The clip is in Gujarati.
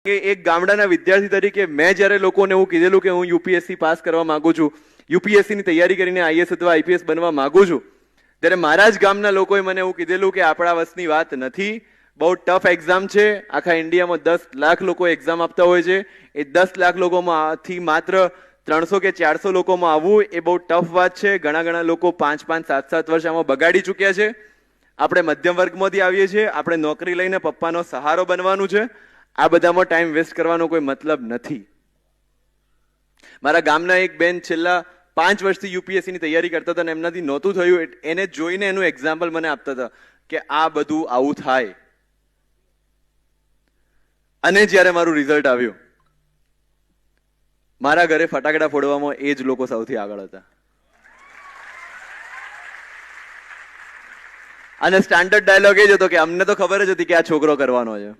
કે એક ગામડાના વિદ્યાર્થી તરીકે મેં જ્યારે લોકોને એવું કીધેલું કે હું યુપીએસસી પાસ કરવા માંગુ છું, યુપીએસસી ની તૈયારી કરીને આઈએસ અથવા આઈપીએસ બનવા માંગુ છું, ત્યારે મારા જ ગામના લોકોએ મને એવું કીધેલું કે આપણા વસની વાત નથી, બહુ ટફ એક્ઝામ છે, આખા ઇન્ડિયામાં 10 લાખ લોકો એક્ઝામ આપતા હોય છે, એ 10 લાખ લોકોમાંથી માત્ર 300 કે 400 લોકોમાં આવવું એ બહુ ટફ વાત છે. ઘણા લોકો 5-5, 7-7 વર્ષ આમાં બગાડી ચૂક્યા છે. આપણે મધ્યમ વર્ગમાંથી આવીએ છીએ, આપણે નોકરી લઈને પપ્પાનો સહારો બનવાનું છે. આ બધામાં ટાઈમ વેસ્ટ કરવાનો કોઈ મતલબ નથી. મારા ગામના એક બેન છેલ્લા 5 વર્ષથી યુપીએસસી ની તૈયારી કરતા હતા અને એમનાથી નહોતું થયું, એને જોઈને એનું એક્ઝામ્પલ મને આપતા હતા કે આ બધું આવું થાય. અને જ્યારે મારું રિઝલ્ટ આવ્યું, મારા ઘરે ફટાકડા ફોડવામાં એ જ લોકો સૌથી આગળ હતા. અને સ્ટાન્ડર્ડ ડાયલોગ એ જ હતો કે અમને તો ખબર જ હતી કે આ છોકરો કરવાનો છે.